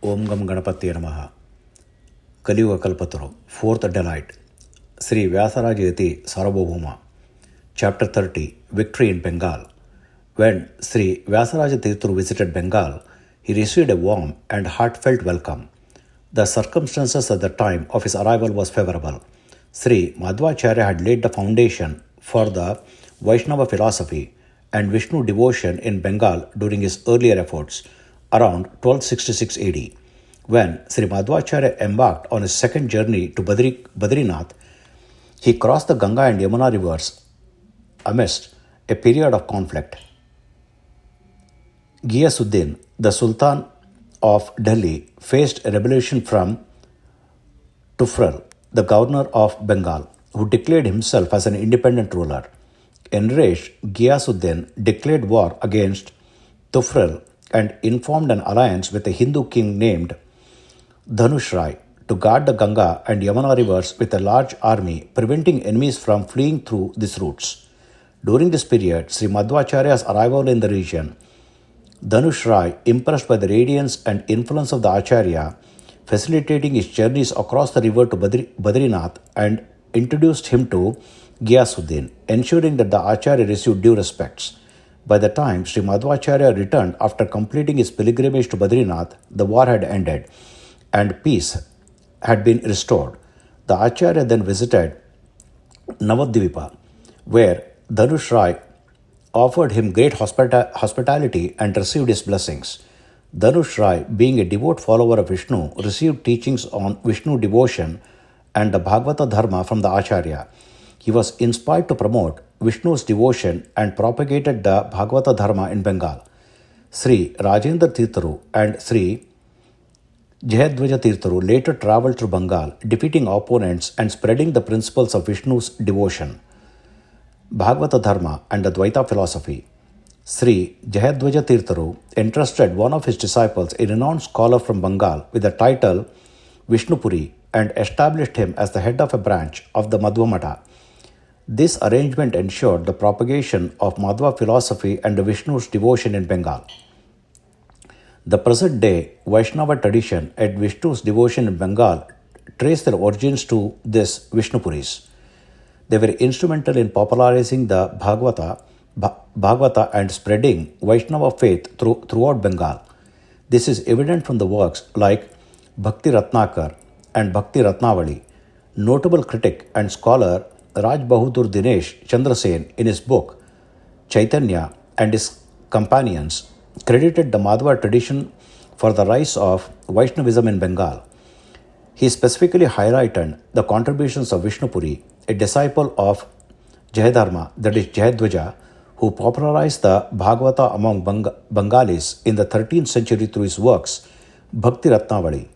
Om Gam Ganapatye Namaha. Kaliyuga Kalpataru, Fourth Delight. Sri Vyasa Yati Sarvabhouma. Chapter 30, Victory in Bengal. When Sri Vyasa visited Bengal, he received a warm and heartfelt welcome. The circumstances at the time of his arrival was favorable. Sri Madhvacharya had laid the foundation for the Vaishnava philosophy and Vishnu devotion in Bengal during his earlier efforts around 1266 AD. When Sri Madhvacharya embarked on his second journey to Badrinath, he crossed the Ganga and Yamuna rivers amidst a period of conflict. Ghiyasuddin, the Sultan of Delhi, faced a rebellion from Tufral, the governor of Bengal, who declared himself as an independent ruler. Enraged, Ghiyasuddin declared war against Tufral and informed an alliance with a Hindu king named Dhanushrai to guard the Ganga and Yamuna rivers with a large army, preventing enemies from fleeing through these routes. During this period, Sri Madhvacharya's arrival in the region, Dhanushrai, impressed by the radiance and influence of the Acharya, facilitating his journeys across the river to Badrinath, and introduced him to Ghiyasuddin, ensuring that the Acharya received due respects. By the time Sri Madhvacharya returned after completing his pilgrimage to Badrinath, the war had ended and peace had been restored. The Acharya then visited Navadvipa, where Dhanushrai offered him great hospitality and received his blessings. Dhanushrai, being a devout follower of Vishnu, received teachings on Vishnu devotion and the Bhagavata Dharma from the Acharya. He was inspired to promote Vishnu's devotion and propagated the Bhagavata Dharma in Bengal. Sri Rajendra Tirtharu and Sri Jayadwaja Tirtharu later travelled through Bengal, defeating opponents and spreading the principles of Vishnu's devotion, Bhagavata Dharma and the Dvaita philosophy. Sri Jayadwaja Tirtharu entrusted one of his disciples, a renowned scholar from Bengal, with the title Vishnupuri and established him as the head of a branch of the Madhva Matha. This arrangement ensured the propagation of Madhva philosophy and Vishnu's devotion in Bengal. The present day Vaishnava tradition and Vishnu's devotion in Bengal trace their origins to this Vishnupuris. They were instrumental in popularizing the Bhagavata and spreading Vaishnava faith throughout Bengal. This is evident from the works like Bhakti Ratnakar and Bhakti Ratnavali. Notable critic and scholar Raj Bahadur Dinesh Chandrasen, in his book Chaitanya and His Companions, credited the Madhva tradition for the rise of Vaishnavism in Bengal. He specifically highlighted the contributions of Vishnupuri, a disciple of Jayadharma, that is Jayadwaja, who popularized the Bhagavata among Bengalis in the 13th century through his works Bhakti Ratnavali.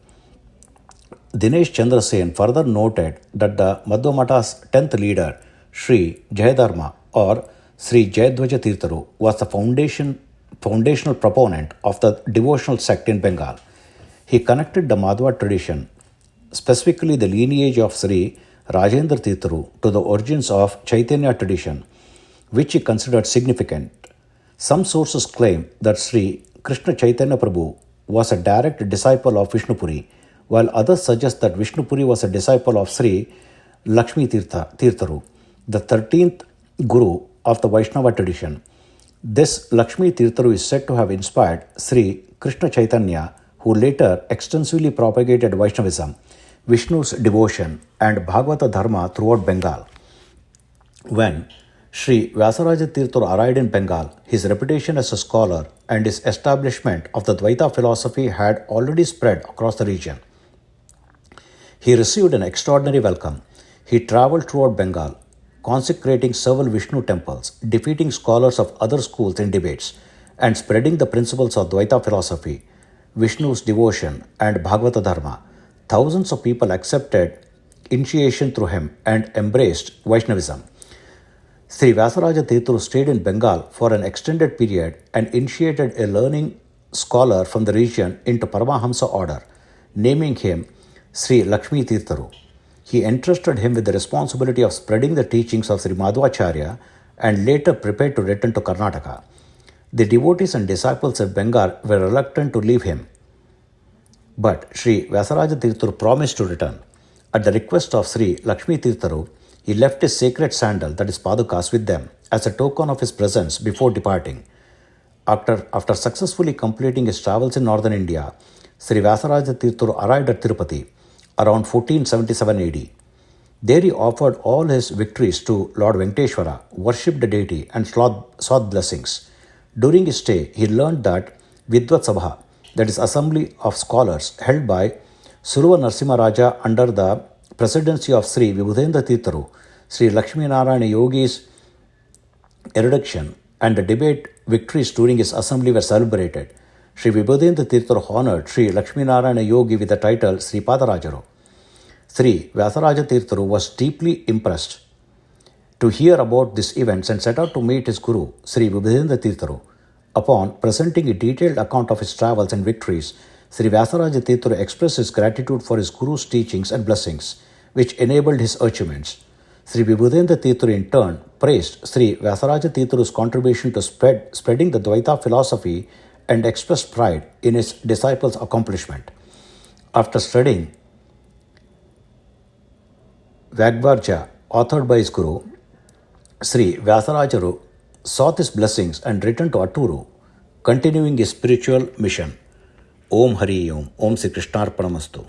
Dinesh Chandrasen further noted that the Madhva Matha's 10th leader, Sri Jayadharma or Sri Jayadwaja Tirtharu, was the foundational proponent of the devotional sect in Bengal. He connected the Madhva tradition, specifically the lineage of Sri Rajendra Tirtharu, to the origins of Chaitanya tradition, which he considered significant. Some sources claim that Sri Krishna Chaitanya Prabhu was a direct disciple of Vishnupuri, while others suggest that Vishnupuri was a disciple of Sri Lakshmi Tirtharu, the 13th Guru of the Vaishnava tradition. This Lakshmi Tirtharu is said to have inspired Sri Krishna Chaitanya, who later extensively propagated Vaishnavism, Vishnu's devotion and Bhagavata Dharma throughout Bengal. When Sri Vyasaraja Tirtharu arrived in Bengal, his reputation as a scholar and his establishment of the Dvaita philosophy had already spread across the region. He received an extraordinary welcome. He travelled throughout Bengal, consecrating several Vishnu temples, defeating scholars of other schools in debates, and spreading the principles of Dvaita philosophy, Vishnu's devotion, and Bhagavata Dharma. Thousands of people accepted initiation through him and embraced Vaishnavism. Sri Vyasaraja Tirtharu stayed in Bengal for an extended period and initiated a learning scholar from the region into Paramahamsa order, naming him Sri Lakshmi Tirtharu. He entrusted him with the responsibility of spreading the teachings of Sri Madhvacharya and later prepared to return to Karnataka. The devotees and disciples of Bengal were reluctant to leave him. But Sri Vyasaraja Tirtharu promised to return. At the request of Sri Lakshmi Tirtharu, he left his sacred sandal, that is Padukas, with them as a token of his presence before departing. After successfully completing his travels in northern India, Sri Vyasaraja Tirtharu arrived at Tirupati around 1477 AD. There he offered all his victories to Lord Venkateshwara, worshipped the deity, and sought blessings. During his stay, he learned that Vidvat Sabha, that is assembly of scholars held by Suruva Narsimha Raja under the presidency of Sri Vibhudendra Tirtharu, Sri Lakshmi Narayana Yogi's erudition and the debate victories during his assembly were celebrated. Sri Vibhudendra Tirtharu honored Sri Lakshmi Narayana Yogi with the title Sri Padarajaru. Sri Vyasaraja Tirtharu was deeply impressed to hear about these events and set out to meet his guru, Sri Vibhudendra Tirtharu. Upon presenting a detailed account of his travels and victories, Sri Vyasaraja Tirtharu expressed his gratitude for his guru's teachings and blessings, which enabled his achievements. Sri Vibhudendra Tirtharu in turn praised Sri Vyasaraja Tirtharu's contribution to spreading the Dvaita philosophy and expressed pride in his disciples' accomplishment. After studying Vagvarja, authored by his guru, Sri Vyasarajaru sought his blessings and returned to Atturu, continuing his spiritual mission. Om Hari Om. Om Sri Krishnarpanamastu.